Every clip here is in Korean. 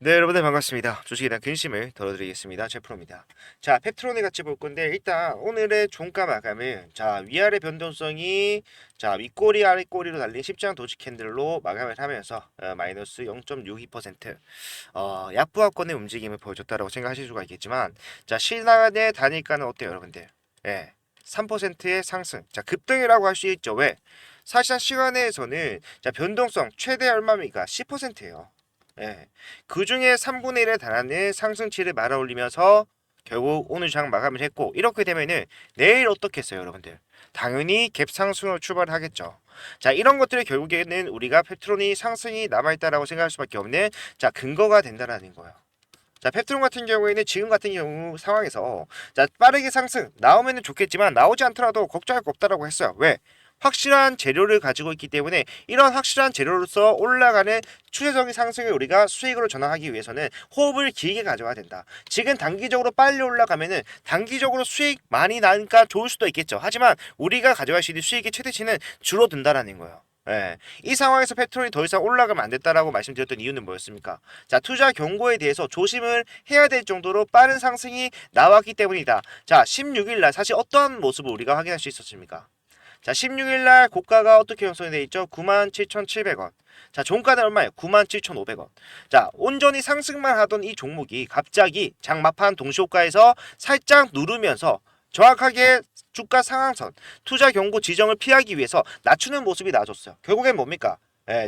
네, 여러분들 반갑습니다. 주식에 대한 근심을 덜어드리겠습니다. 제프로입니다. 자, 펩트론에 같이 볼 건데 일단 오늘의 종가 마감은 위아래 변동성이 윗꼬리 아랫꼬리로 달린 십장 도지 캔들로 마감을 하면서 마이너스 0.62% 약부하권의 움직임을 보여줬다라고 생각하실 수가 있겠지만 시간의 단일가는 어때요, 여러분들? 예. 3%의 상승. 급등이라고 할 수 있죠. 왜? 사실상 시간에서는 변동성 최대 얼마입니까? 10%예요. 예. 그 중에 3분의 1에 달하는 상승치를 말아 올리면서 결국 오늘 장 마감을 했고, 이렇게 되면은 내일 어떻겠어요, 여러분들? 당연히 갭 상승으로 출발하겠죠. 이런 것들이 결국에는 우리가 페트론이 상승이 남아있다라고 생각할 수밖에 없는 근거가 된다라는 거예요. 펩트론 같은 경우에는 지금 같은 경우 상황에서 빠르게 상승 나오면은 좋겠지만 나오지 않더라도 걱정할 거 없다라고 했어요. 왜? 확실한 재료를 가지고 있기 때문에 이런 확실한 재료로서 올라가는 추세적인 상승을 우리가 수익으로 전환하기 위해서는 호흡을 길게 가져야 된다. 지금 단기적으로 빨리 올라가면은 단기적으로 수익 많이 나니까 좋을 수도 있겠죠. 하지만 우리가 가져갈 수 있는 수익의 최대치는 줄어든다라는 거예요. 예. 이 상황에서 페트롤이 더 이상 올라가면 안 됐다라고 말씀드렸던 이유는 뭐였습니까? 투자 경고에 대해서 조심을 해야 될 정도로 빠른 상승이 나왔기 때문이다. 16일 날 사실 어떤 모습을 우리가 확인할 수 있었습니까? 16일 날 고가가 어떻게 형성이 되어 있죠? 97,700원. 종가는 얼마예요? 97,500원. 온전히 상승만 하던 이 종목이 갑자기 장마판 동시호가에서 살짝 누르면서 정확하게 주가 상한선, 투자 경고 지정을 피하기 위해서 낮추는 모습이 나와줬어요. 결국엔 뭡니까?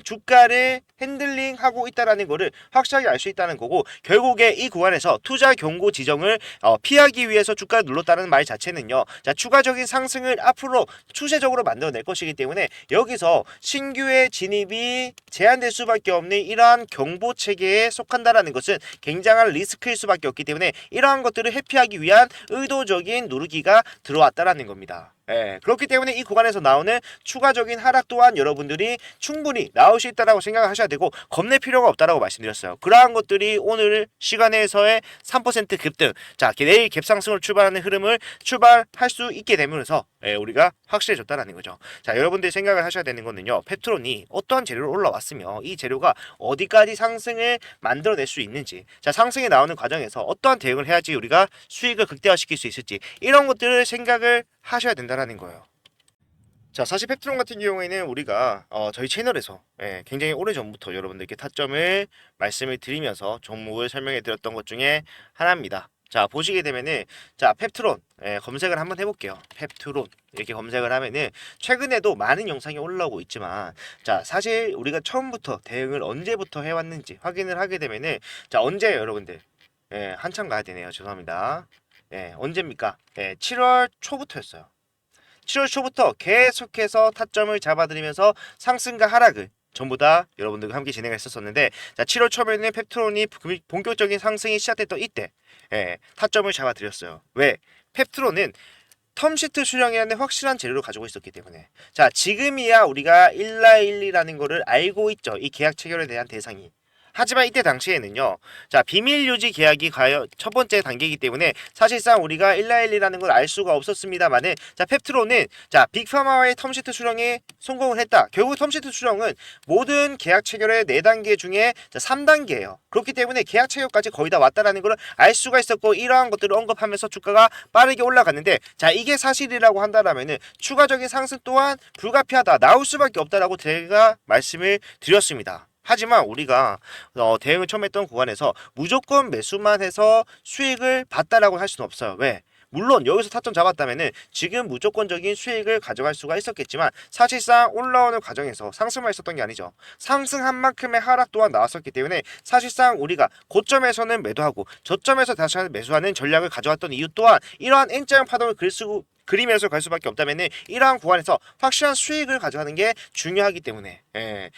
주가를 핸들링하고 있다라는 거를 확실하게 알 수 있다는 거고, 결국에 이 구간에서 투자 경고 지정을 피하기 위해서 주가를 눌렀다는 말 자체는요, 추가적인 상승을 앞으로 추세적으로 만들어낼 것이기 때문에 여기서 신규의 진입이 제한될 수밖에 없는 이러한 경보 체계에 속한다라는 것은 굉장한 리스크일 수밖에 없기 때문에 이러한 것들을 회피하기 위한 의도적인 누르기가 들어왔다라는 겁니다. 그렇기 때문에 이 구간에서 나오는 추가적인 하락 또한 여러분들이 충분히 나올 수 있다라고 생각을 하셔야 되고, 겁낼 필요가 없다라고 말씀드렸어요. 그러한 것들이 오늘 시간에서의 3% 급등, 내일 갭상승을 출발하는 흐름을 출발할 수 있게 되면서 우리가 확실해졌다라는 거죠. 여러분들이 생각을 하셔야 되는 거는요, 페트론이 어떠한 재료로 올라왔으며 이 재료가 어디까지 상승을 만들어낼 수 있는지, 상승에 나오는 과정에서 어떠한 대응을 해야지 우리가 수익을 극대화시킬 수 있을지, 이런 것들을 생각을 하셔야 된다라는 거예요. 사실 펩트론 같은 경우에는 우리가 저희 채널에서 굉장히 오래전부터 여러분들께 타점을 말씀을 드리면서 종목을 설명해 드렸던 것 중에 하나입니다. 보시게 되면은 펩트론 검색을 한번 해볼게요. 펩트론 이렇게 검색을 하면은 최근에도 많은 영상이 올라오고 있지만, 사실 우리가 처음부터 대응을 언제부터 해왔는지 확인을 하게 되면은 언제예요, 여러분들? 한참 가야 되네요. 죄송합니다. 언제입니까? 7월 초부터였어요. 7월 초부터 계속해서 타점을 잡아들이면서 상승과 하락을 전부 다 여러분들과 함께 진행했었는데, 7월 초에는 펩트론이 본격적인 상승이 시작됐던 이때 타점을 잡아드렸어요. 왜? 펩트론은 텀시트 수령이라는 확실한 재료를 가지고 있었기 때문에, 지금이야 우리가 1라1이라는 거를 알고 있죠. 이 계약 체결에 대한 대상이. 하지만 이때 당시에는요, 비밀 유지 계약이 과연 첫 번째 단계이기 때문에 사실상 우리가 1라1이라는 걸 알 수가 없었습니다만은, 펩트론은 빅파마와의 텀시트 수령에 성공을 했다. 결국 텀시트 수령은 모든 계약 체결의 4단계 중에 3단계예요. 그렇기 때문에 계약 체결까지 거의 다 왔다라는 걸 알 수가 있었고, 이러한 것들을 언급하면서 주가가 빠르게 올라갔는데, 이게 사실이라고 한다면은 추가적인 상승 또한 불가피하다, 나올 수밖에 없다라고 제가 말씀을 드렸습니다. 하지만 우리가 대응을 처음 했던 구간에서 무조건 매수만 해서 수익을 봤다라고 할 수는 없어요. 왜? 물론 여기서 타점 잡았다면은 지금 무조건적인 수익을 가져갈 수가 있었겠지만, 사실상 올라오는 과정에서 상승만 있었던 게 아니죠. 상승한 만큼의 하락 또한 나왔었기 때문에 사실상 우리가 고점에서는 매도하고 저점에서 다시 매수하는 전략을 가져왔던 이유 또한, 이러한 N자형 파동을 그리면서 갈 수밖에 없다면은 이러한 구간에서 확실한 수익을 가져가는 게 중요하기 때문에,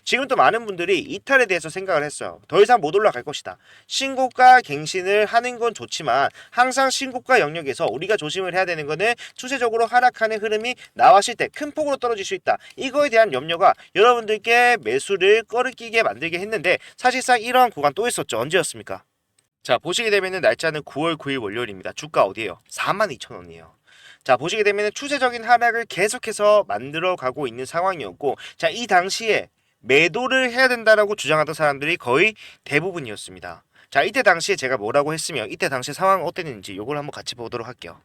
지금 또 많은 분들이 이탈에 대해서 생각을 했어요. 더 이상 못 올라갈 것이다. 신고가 갱신을 하는 건 좋지만 항상 신고가 영역에서 우리가 조심을 해야 되는 거는 추세적으로 하락하는 흐름이 나왔을 때 큰 폭으로 떨어질 수 있다. 이거에 대한 염려가 여러분들께 매수를 꺼리끼게 만들게 했는데, 사실상 이러한 구간 또 있었죠. 언제였습니까? 보시게 되면은 날짜는 9월 9일 월요일입니다. 주가 어디에요? 42,000원이에요. 보시게 되면 추세적인 하락을 계속해서 만들어 가고 있는 상황이었고, 이 당시에 매도를 해야 된다라고 주장하던 사람들이 거의 대부분이었습니다. 자, 이때 당시에 제가 뭐라고 했으며 이때 당시 상황 어땠는지 요걸 한번 같이 보도록 할게요.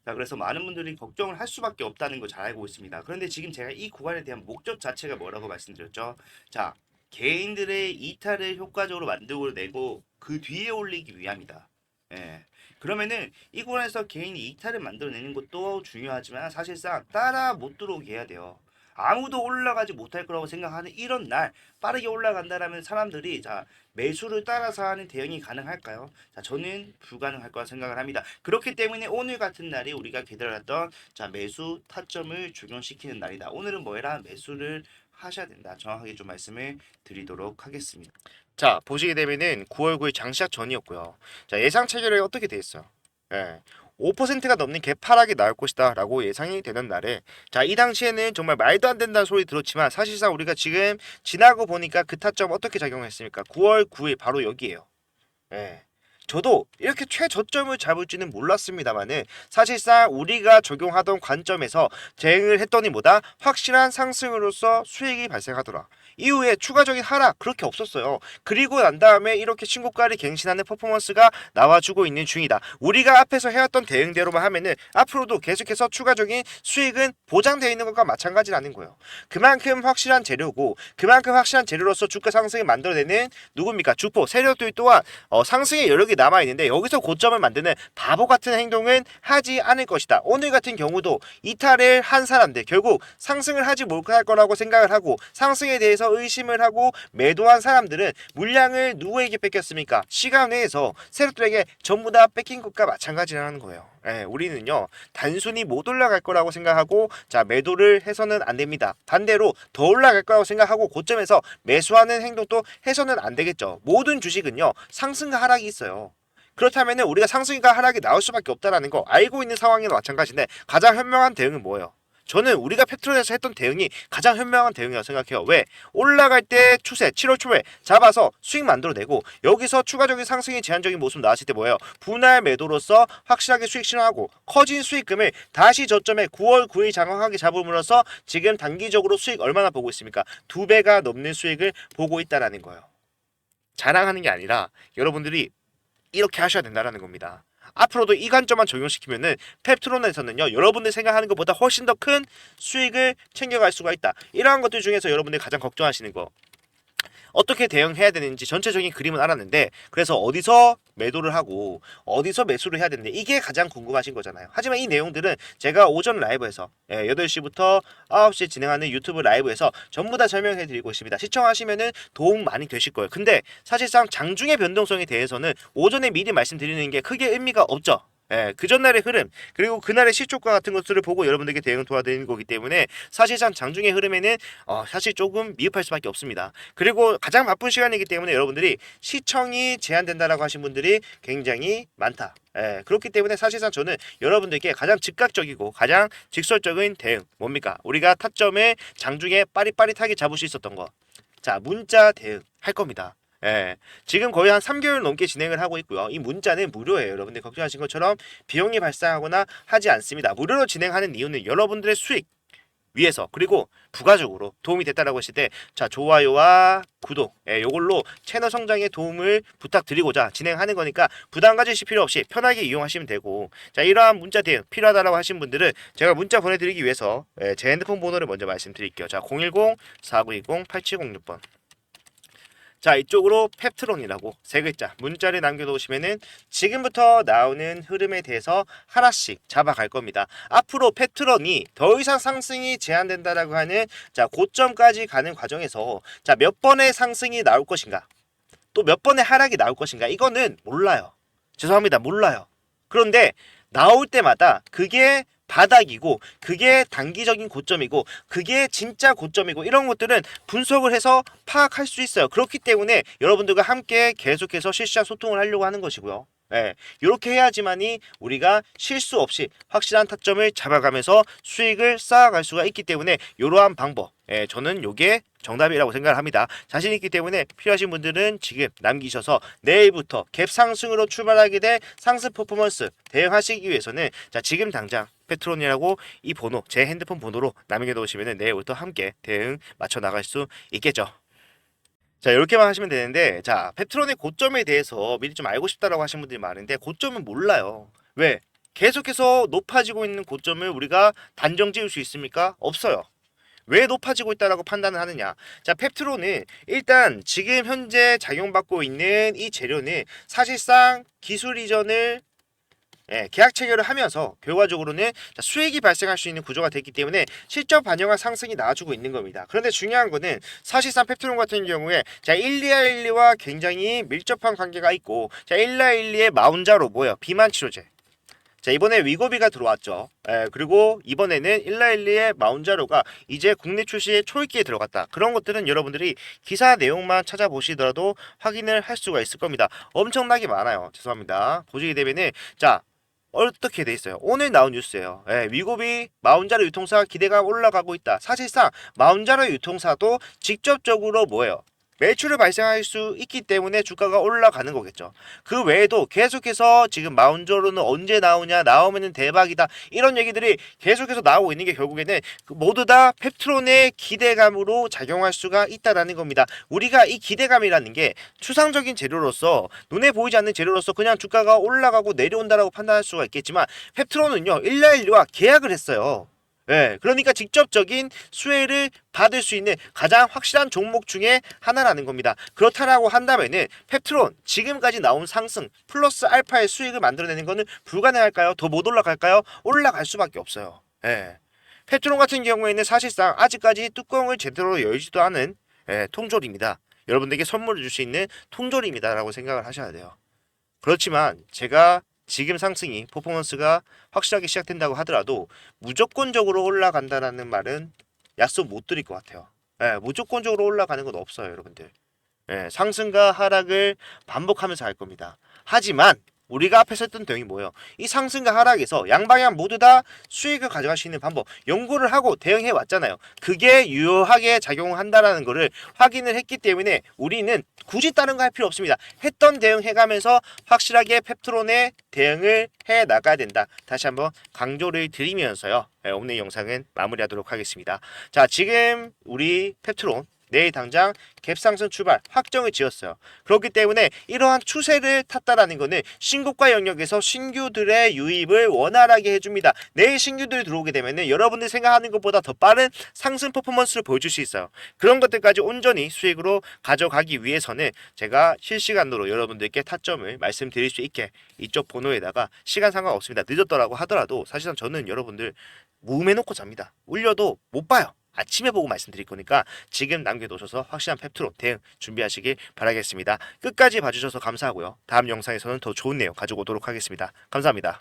자, 그래서 많은 분들이 걱정을 할 수밖에 없다는 거 잘 알고 있습니다. 그런데 지금 제가 이 구간에 대한 목적 자체가 뭐라고 말씀드렸죠? 자, 개인들의 이탈을 효과적으로 만들어내고 그 뒤에 올리기 위함이다. 예. 그러면은 이 구간에서 개인이 이탈을 만들어내는 것도 중요하지만 사실상 따라 못 들어오게 해야 돼요. 아무도 올라가지 못할 거라고 생각하는 이런 날 빠르게 올라간다라면 사람들이 자 매수를 따라서 하는 대응이 가능할까요? 자, 저는 불가능할 거라 생각을 합니다. 그렇기 때문에 오늘 같은 날이 우리가 기다렸던 자 매수 타점을 적용시키는 날이다. 오늘은 뭐해라 매수를 하셔야 된다. 정확하게 좀 말씀을 드리도록 하겠습니다. 자, 보시게 되면은 9월 9일 장시작 전이었고요. 자, 예상 체결이 어떻게 돼 있어요? 예. 5%가 넘는 개파락이 나올 것이다 라고 예상이 되는 날에 자, 이 당시에는 정말 말도 안 된다는 소리 들었지만 사실상 우리가 지금 지나고 보니까 그 타점 어떻게 작용했습니까? 9월 9일 바로 여기에요. 예. 저도 이렇게 최저점을 잡을 줄은 몰랐습니다만은 사실상 우리가 적용하던 관점에서 대응을 했더니 뭐다? 확실한 상승으로서 수익이 발생하더라. 이후에 추가적인 하락 그렇게 없었어요. 그리고 난 다음에 이렇게 신고가를 갱신하는 퍼포먼스가 나와주고 있는 중이다. 우리가 앞에서 해왔던 대응대로만 하면은 앞으로도 계속해서 추가적인 수익은 보장되어 있는 것과 마찬가지라는 거예요. 그만큼 확실한 재료고 그만큼 확실한 재료로서 주가 상승을 만들어내는 누굽니까? 주포 세력들 또한 상승의 여력이 남아있는데 여기서 고점을 만드는 바보 같은 행동은 하지 않을 것이다. 오늘 같은 경우도 이탈을 한 사람들 결국 상승을 하지 못할 거라고 생각을 하고 상승에 대해서 의심을 하고 매도한 사람들은 물량을 누구에게 뺏겼습니까? 시간 내에서 세력들에게 전부 다 뺏긴 것과 마찬가지라는 거예요. 예, 우리는요 단순히 못 올라갈 거라고 생각하고 자 매도를 해서는 안 됩니다. 반대로 더 올라갈 거라고 생각하고 고점에서 매수하는 행동도 해서는 안 되겠죠. 모든 주식은요 상승과 하락이 있어요. 그렇다면 우리가 상승과 하락이 나올 수밖에 없다는 거 알고 있는 상황이나 마찬가지인데 가장 현명한 대응은 뭐예요? 저는 우리가 페트롤에서 했던 대응이 가장 현명한 대응이라고 생각해요. 왜? 올라갈 때 추세 7월 초에 잡아서 수익 만들어내고 여기서 추가적인 상승의 제한적인 모습 나왔을 때 뭐예요? 분할 매도로서 확실하게 수익 실현하고 커진 수익금을 다시 저점에 9월 9일 장악하게 잡음으로써 지금 단기적으로 수익 얼마나 보고 있습니까? 2배가 넘는 수익을 보고 있다는 거예요. 자랑하는 게 아니라 여러분들이 이렇게 하셔야 된다는 겁니다. 앞으로도 이 관점만 적용시키면은 펩트론에서는요 여러분들 생각하는 것보다 훨씬 더 큰 수익을 챙겨갈 수가 있다. 이러한 것들 중에서 여러분들이 가장 걱정하시는 거 어떻게 대응해야 되는지 전체적인 그림은 알았는데 그래서 어디서 매도를 하고 어디서 매수를 해야 되는데 이게 가장 궁금하신 거잖아요. 하지만 이 내용들은 제가 오전 라이브에서 8시부터 9시에 진행하는 유튜브 라이브에서 전부 다 설명해 드리고 있습니다. 시청하시면은 도움 많이 되실 거예요. 근데 사실상 장중의 변동성에 대해서는 오전에 미리 말씀드리는 게 크게 의미가 없죠. 예, 그 전날의 흐름 그리고 그날의 시초가 같은 것들을 보고 여러분들께 대응 도와드리는 거기 때문에 사실상 장중의 흐름에는 사실 조금 미흡할 수밖에 없습니다. 그리고 가장 바쁜 시간이기 때문에 여러분들이 시청이 제한된다라고 하신 분들이 굉장히 많다. 예, 그렇기 때문에 사실상 저는 여러분들께 가장 즉각적이고 가장 직설적인 대응 뭡니까? 우리가 타점을 장중에 빠릿빠릿하게 잡을 수 있었던 거. 자, 문자 대응 할 겁니다. 예, 지금 거의 한 3개월 넘게 진행을 하고 있고요. 이 문자는 무료예요. 여러분들 걱정하신 것처럼 비용이 발생하거나 하지 않습니다. 무료로 진행하는 이유는 여러분들의 수익 위해서 그리고 부가적으로 도움이 됐다라고 했을 때 자 좋아요와 구독 요걸로 채널 성장에 도움을 부탁드리고자 진행하는 거니까 부담 가지실 필요 없이 편하게 이용하시면 되고 자 이러한 문자 대응 필요하다라고 하신 분들은 제가 문자 보내드리기 위해서 제 핸드폰 번호를 먼저 말씀드릴게요. 자 010-4920-8706번 자 이쪽으로 펩트론이라고 세 글자 문자를 남겨놓으시면은 지금부터 나오는 흐름에 대해서 하나씩 잡아갈 겁니다. 앞으로 펩트론이 더 이상 상승이 제한된다라고 하는 자 고점까지 가는 과정에서 자 몇 번의 상승이 나올 것인가 또 몇 번의 하락이 나올 것인가 이거는 몰라요. 죄송합니다. 몰라요. 그런데 나올 때마다 그게 바닥이고 그게 단기적인 고점이고 그게 진짜 고점이고 이런 것들은 분석을 해서 파악할 수 있어요. 그렇기 때문에 여러분들과 함께 계속해서 실시간 소통을 하려고 하는 것이고요. 예, 이렇게 해야지만이 우리가 실수 없이 확실한 타점을 잡아가면서 수익을 쌓아갈 수가 있기 때문에 이러한 방법 저는 요게 정답이라고 생각을 합니다. 자신 있기 때문에 필요하신 분들은 지금 남기셔서 내일부터 갭 상승으로 출발하게 될 상승 퍼포먼스 대응하시기 위해서는 자 지금 당장 페트론이라고 이 번호 제 핸드폰 번호로 남겨놓으시면 내일부터 함께 대응 맞춰 나갈 수 있겠죠. 자, 이렇게만 하시면 되는데, 자, 펩트론의 고점에 대해서 미리 좀 알고 싶다라고 하시는 분들이 많은데, 고점은 몰라요. 왜? 계속해서 높아지고 있는 고점을 우리가 단정 지을 수 있습니까? 없어요. 왜 높아지고 있다라고 판단을 하느냐? 자, 펩트론은 일단 지금 현재 작용받고 있는 이 재료는 사실상 기술 이전을 계약 체결을 하면서 결과적으로는 수익이 발생할 수 있는 구조가 됐기 때문에 실적 반영한 상승이 나와주고 있는 겁니다. 그런데 중요한 거는 사실상 펩트론 같은 경우에 자 1212와 굉장히 밀접한 관계가 있고 자 1212의 마운자로 뭐예요? 비만 치료제. 자 이번에 위고비가 들어왔죠. 그리고 이번에는 1212의 마운자로가 이제 국내 출시에 초읽기에 들어갔다. 그런 것들은 여러분들이 기사 내용만 찾아보시더라도 확인을 할 수가 있을 겁니다. 엄청나게 많아요. 죄송합니다. 보시게 되면은 자 어떻게 돼 있어요? 오늘 나온 뉴스예요. 위고비 마운자로 유통사 기대감 올라가고 있다. 사실상 마운자로 유통사도 직접적으로 뭐예요? 매출을 발생할 수 있기 때문에 주가가 올라가는 거겠죠. 그 외에도 계속해서 지금 마운저로는 언제 나오냐, 나오면은 대박이다. 이런 얘기들이 계속해서 나오고 있는 게 결국에는 모두 다 펩트론의 기대감으로 작용할 수가 있다라는 겁니다. 우리가 이 기대감이라는 게 추상적인 재료로서 눈에 보이지 않는 재료로서 그냥 주가가 올라가고 내려온다라고 판단할 수가 있겠지만 펩트론은요 112와 계약을 했어요. 그러니까 직접적인 수혜를 받을 수 있는 가장 확실한 종목 중에 하나라는 겁니다. 그렇다라고 한다면은 펩트론 지금까지 나온 상승 플러스 알파의 수익을 만들어내는 거는 불가능할까요? 더 못 올라갈까요? 올라갈 수밖에 없어요. 펩트론 같은 경우에는 사실상 아직까지 뚜껑을 제대로 열지도 않은 통조림입니다. 여러분들에게 선물을 줄 수 있는 통조림이다라고 생각을 하셔야 돼요. 그렇지만 제가 지금 상승이 퍼포먼스가 확실하게 시작된다고 하더라도 무조건적으로 올라간다라는 말은 약속 못 드릴 것 같아요. 무조건적으로 올라가는 건 없어요, 여러분들. 상승과 하락을 반복하면서 할 겁니다. 하지만 우리가 앞에서 했던 내용이 뭐예요? 이 상승과 하락에서 양방향 모두 다 수익을 가져갈 수 있는 방법 연구를 하고 대응해 왔잖아요. 그게 유효하게 작용한다라는 거를 확인을 했기 때문에 우리는 굳이 다른 거 할 필요 없습니다. 했던 대응 해가면서 확실하게 펩트론에 대응을 해 나가야 된다. 다시 한번 강조를 드리면서요. 오늘 영상은 마무리하도록 하겠습니다. 자, 지금 우리 펩트론 내일 당장 갭상승 출발 확정을 지었어요. 그렇기 때문에 이러한 추세를 탔다라는 것은 신고가 영역에서 신규들의 유입을 원활하게 해줍니다. 내일 신규들이 들어오게 되면 여러분들 생각하는 것보다 더 빠른 상승 퍼포먼스를 보여줄 수 있어요. 그런 것들까지 온전히 수익으로 가져가기 위해서는 제가 실시간으로 여러분들께 타점을 말씀드릴 수 있게 이쪽 번호에다가 시간 상관없습니다. 늦었더라고 하더라도 사실상 저는 여러분들 무음해놓고 잡니다. 울려도 못 봐요. 아침에 보고 말씀드릴 거니까 지금 남겨놓으셔서 확실한 펩트론 대응 준비하시길 바라겠습니다. 끝까지 봐주셔서 감사하고요. 다음 영상에서는 더 좋은 내용 가지고 오도록 하겠습니다. 감사합니다.